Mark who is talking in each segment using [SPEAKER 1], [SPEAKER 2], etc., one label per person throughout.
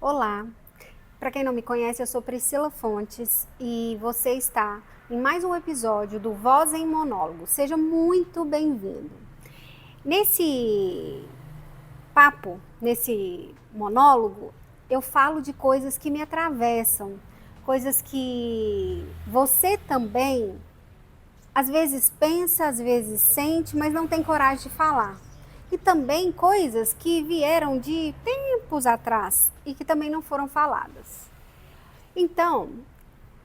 [SPEAKER 1] Olá, para quem não me conhece, eu sou Priscila Fontes e você está em mais um episódio do Voz em Monólogo. Seja muito bem-vindo. Nesse nesse monólogo, eu falo de coisas que me atravessam, coisas que você também às vezes pensa, às vezes sente, mas não tem coragem de falar. E também coisas que vieram de tempos atrás e que também não foram faladas. Então,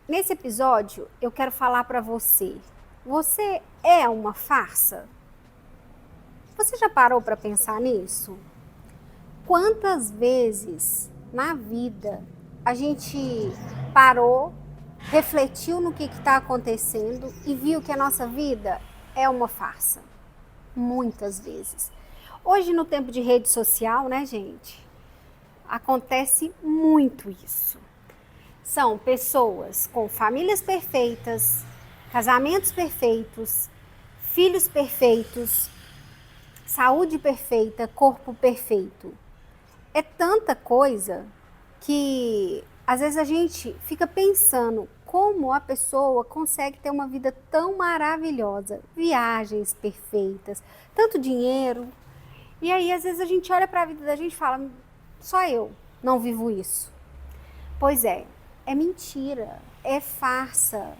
[SPEAKER 1] nesse episódio, eu quero falar para você. Você é uma farsa? Você já parou para pensar nisso? Quantas vezes na vida a gente parou, refletiu no que está acontecendo e viu que a nossa vida é uma farsa? Muitas vezes. Hoje, no tempo de rede social, né, gente? Acontece muito isso. São pessoas com famílias perfeitas, casamentos perfeitos, filhos perfeitos, saúde perfeita, corpo perfeito. É tanta coisa que às vezes a gente fica pensando como a pessoa consegue ter uma vida tão maravilhosa, viagens perfeitas, tanto dinheiro. E aí às vezes a gente olha para a vida da gente e fala, só eu não vivo isso. Pois é mentira, é farsa.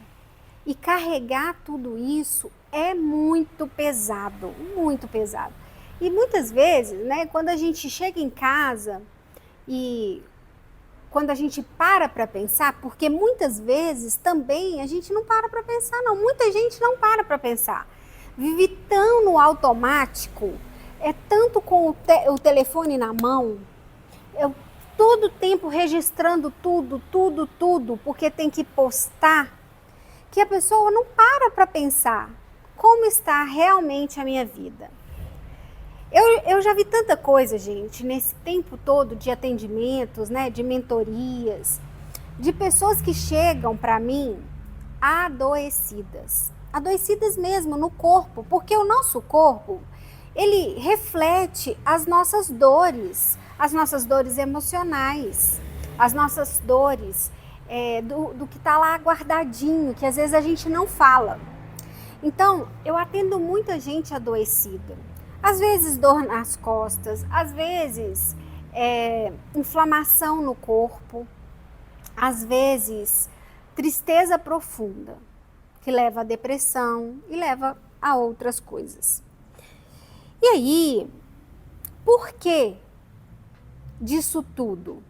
[SPEAKER 1] E carregar tudo isso é muito pesado, muito pesado. E muitas vezes, né, quando a gente chega em casa e quando a gente para pensar, porque muitas vezes também a gente não para pensar, não. Muita gente não para pensar. Vive tão no automático, é tanto com o telefone na mão, eu todo tempo registrando tudo, porque tem que postar, que a pessoa não para pensar como está realmente a minha vida. Eu já vi tanta coisa, gente, nesse tempo todo de atendimentos, né, de mentorias, de pessoas que chegam para mim adoecidas. Adoecidas mesmo no corpo, porque o nosso corpo, ele reflete as nossas dores emocionais, as nossas dores do que está lá guardadinho, que às vezes a gente não fala. Então, eu atendo muita gente adoecida. Às vezes dor nas costas, às vezes inflamação no corpo, às vezes tristeza profunda, que leva à depressão e leva a outras coisas. E aí, por que disso tudo?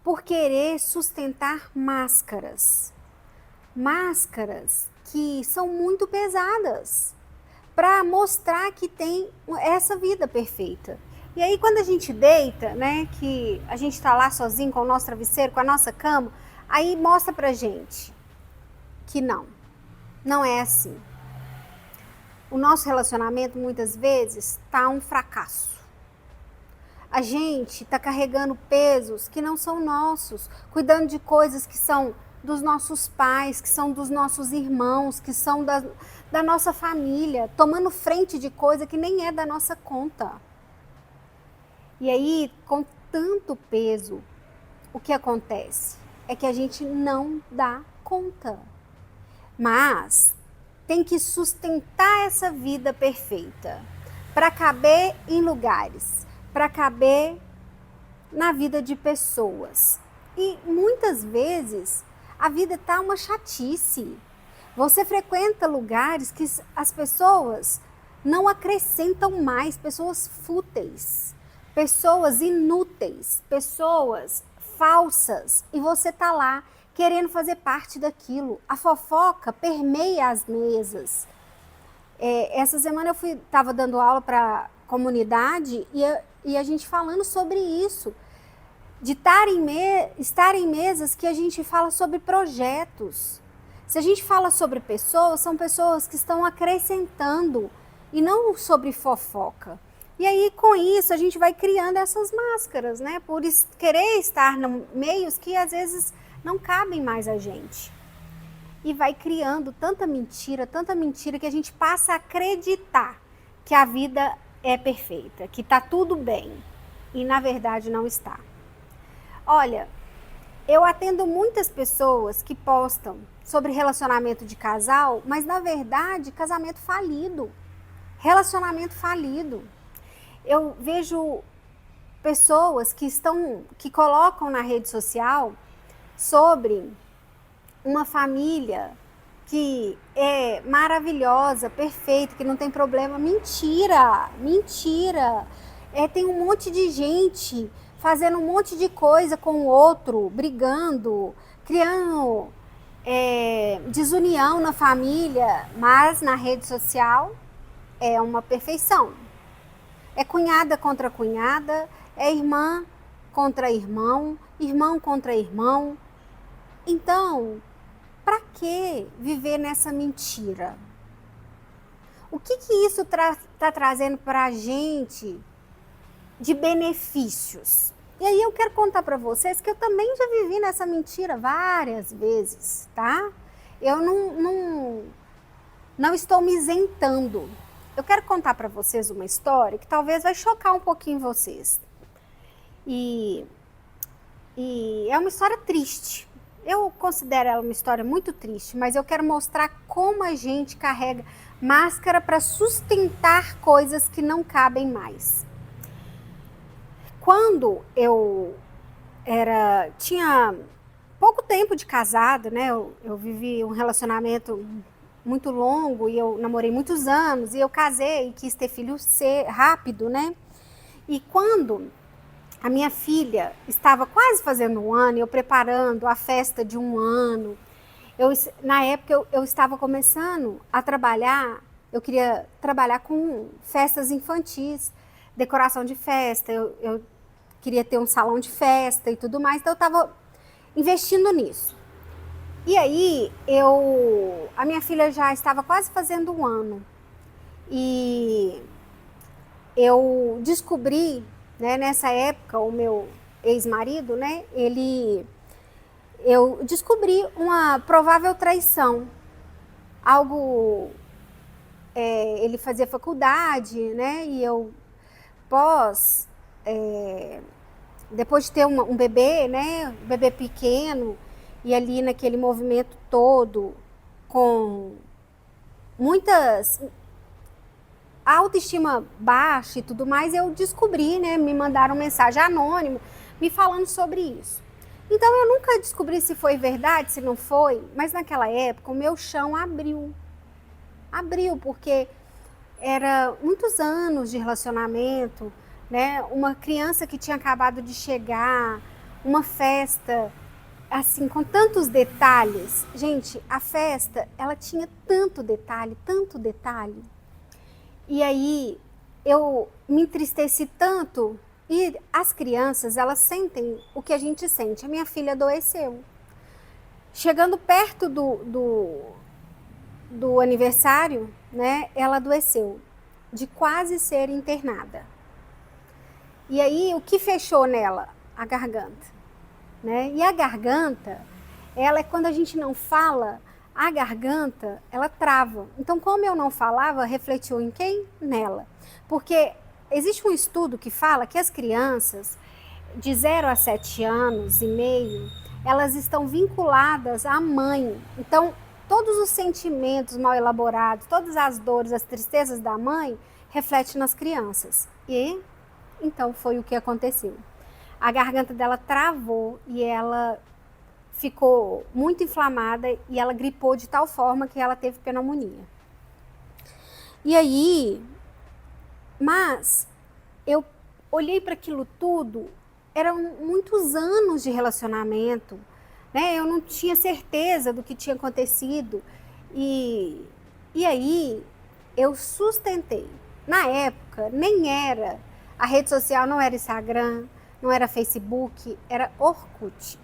[SPEAKER 1] Por querer sustentar máscaras. Máscaras que são muito pesadas para mostrar que tem essa vida perfeita. E aí quando a gente deita, né, que a gente está lá sozinho com o nosso travesseiro, com a nossa cama, aí mostra pra gente que não é assim. O nosso relacionamento muitas vezes tá um fracasso. A gente tá carregando pesos que não são nossos, cuidando de coisas que são dos nossos pais, que são dos nossos irmãos, que são da nossa família, tomando frente de coisa que nem é da nossa conta. E aí, com tanto peso, o que acontece? É que a gente não dá conta. Mas tem que sustentar essa vida perfeita para caber em lugares, para caber na vida de pessoas. E muitas vezes a vida tá uma chatice. Você frequenta lugares que as pessoas não acrescentam mais, pessoas fúteis, pessoas inúteis, pessoas falsas, e você tá lá querendo fazer parte daquilo. A fofoca permeia as mesas. Essa semana eu estava dando aula para comunidade e a gente falando sobre isso, de estar em mesas que a gente fala sobre projetos. Se a gente fala sobre pessoas, são pessoas que estão acrescentando e não sobre fofoca. E aí, com isso, a gente vai criando essas máscaras, né? Por querer estar em meios que às vezes não cabem mais a gente. E vai criando tanta mentira, que a gente passa a acreditar que a vida é perfeita, que está tudo bem. E na verdade não está. Olha, eu atendo muitas pessoas que postam sobre relacionamento de casal, mas na verdade, casamento falido, relacionamento falido. Eu vejo pessoas que colocam na rede social sobre uma família que é maravilhosa, perfeita, que não tem problema. Mentira, mentira. Tem um monte de gente fazendo um monte de coisa com o outro, brigando, criando desunião na família, mas na rede social é uma perfeição. É cunhada contra cunhada, é irmã contra irmão, irmão contra irmão. Então, para que viver nessa mentira? O que isso está trazendo para a gente de benefícios? E aí eu quero contar para vocês que eu também já vivi nessa mentira várias vezes, tá? Eu não estou me isentando. Eu quero contar para vocês uma história que talvez vai chocar um pouquinho vocês. E é uma história triste. Eu considero ela uma história muito triste, mas eu quero mostrar como a gente carrega máscara para sustentar coisas que não cabem mais. Quando eu tinha pouco tempo de casada, né? Eu vivi um relacionamento muito longo e eu namorei muitos anos e eu casei e quis ter filho rápido, né? E quando a minha filha estava quase fazendo 1 ano, eu preparando a festa de 1 ano, na época eu estava começando a trabalhar, eu queria trabalhar com festas infantis, decoração de festa, eu queria ter um salão de festa e tudo mais, então eu estava investindo nisso. E aí, a minha filha já estava quase fazendo 1 ano. E eu descobri, né, nessa época, o meu ex-marido, né, eu descobri uma provável traição. Ele fazia faculdade, né, e eu depois de ter um bebê, né, um bebê pequeno, e ali naquele movimento todo, com muitas autoestima baixa e tudo mais, eu descobri, né, me mandaram mensagem anônima, me falando sobre isso. Então eu nunca descobri se foi verdade, se não foi, mas naquela época o meu chão abriu. Abriu, porque era muitos anos de relacionamento, né, uma criança que tinha acabado de chegar, uma festa assim, com tantos detalhes. Gente, a festa, ela tinha tanto detalhe, tanto detalhe. E aí, eu me entristeci tanto. E as crianças, elas sentem o que a gente sente. A minha filha adoeceu. Chegando perto do aniversário, né, ela adoeceu. De quase ser internada. E aí, o que fechou nela? A garganta. Né? E a garganta, ela é quando a gente não fala, a garganta, ela trava. Então, como eu não falava, refletiu em quem? Nela. Porque existe um estudo que fala que as crianças de 0 a 7 anos e meio, elas estão vinculadas à mãe. Então, todos os sentimentos mal elaborados, todas as dores, as tristezas da mãe, refletem nas crianças. E então foi o que aconteceu. A garganta dela travou e ela ficou muito inflamada e ela gripou de tal forma que ela teve pneumonia. E aí, mas eu olhei para aquilo tudo, eram muitos anos de relacionamento, né? Eu não tinha certeza do que tinha acontecido e aí eu sustentei. Na época, nem era, a rede social não era Instagram, não era Facebook, era Orkut.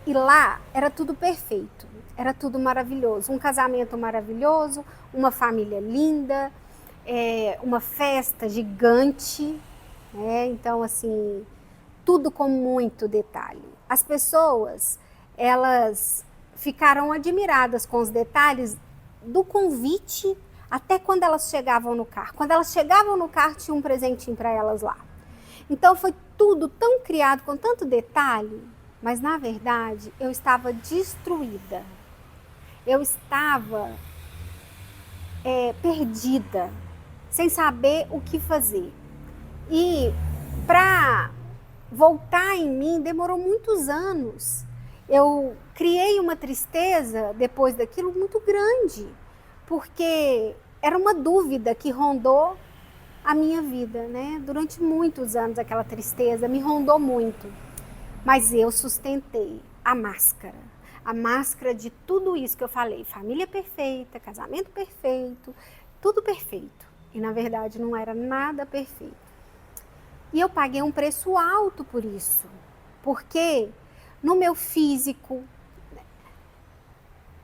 [SPEAKER 1] E lá era tudo perfeito, era tudo maravilhoso. Um casamento maravilhoso, uma família linda, uma festa gigante, né? Então, assim, tudo com muito detalhe. As pessoas, elas ficaram admiradas com os detalhes do convite até quando elas chegavam no carro. Quando elas chegavam no carro, tinha um presentinho para elas lá. Então foi tudo tão criado com tanto detalhe, mas na verdade eu estava destruída. Eu estava perdida, sem saber o que fazer. E para voltar em mim demorou muitos anos. Eu criei uma tristeza depois daquilo muito grande, porque era uma dúvida que rondou a minha vida, né? Durante muitos anos aquela tristeza me rondou muito. Mas eu sustentei a máscara de tudo isso que eu falei, família perfeita, casamento perfeito, tudo perfeito. E na verdade não era nada perfeito. E eu paguei um preço alto por isso, porque no meu físico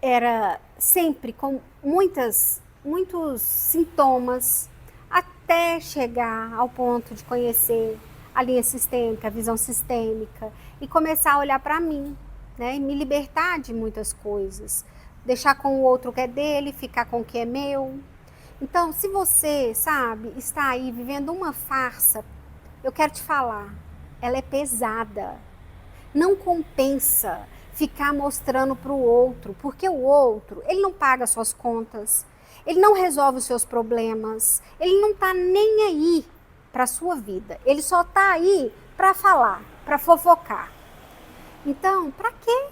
[SPEAKER 1] era sempre com muitos sintomas, até chegar ao ponto de conhecer a linha sistêmica, a visão sistêmica, e começar a olhar para mim, né, e me libertar de muitas coisas, deixar com o outro que é dele, ficar com o que é meu. Então, se você, sabe, está aí vivendo uma farsa, eu quero te falar, ela é pesada. Não compensa ficar mostrando para o outro, porque o outro, ele não paga suas contas, ele não resolve os seus problemas, ele não está nem aí para a sua vida, ele só está aí para falar, para fofocar. Então, para quê?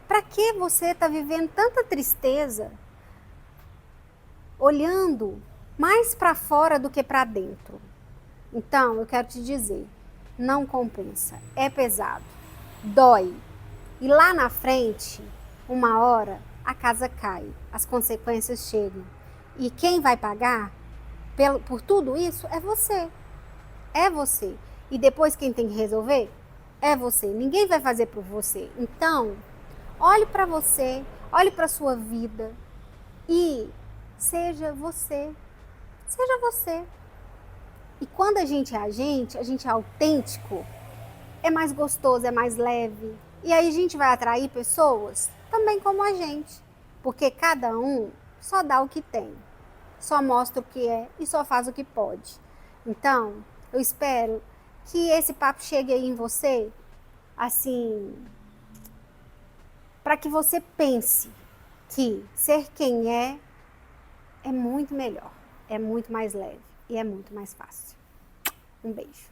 [SPEAKER 1] Para que você está vivendo tanta tristeza, olhando mais para fora do que para dentro? Então, eu quero te dizer, não compensa, é pesado, dói. E lá na frente, uma hora, a casa cai, as consequências chegam. E quem vai pagar por tudo isso é você. É você. E depois quem tem que resolver é você. Ninguém vai fazer por você. Então, olhe para você, olhe para a sua vida e seja você. Seja você. E quando a gente é autêntico, é mais gostoso, é mais leve. E aí a gente vai atrair pessoas também como a gente. Porque cada um só dá o que tem, só mostra o que é e só faz o que pode. Então, eu espero que esse papo chegue aí em você, assim, para que você pense que ser quem é muito melhor, é muito mais leve e é muito mais fácil. Um beijo.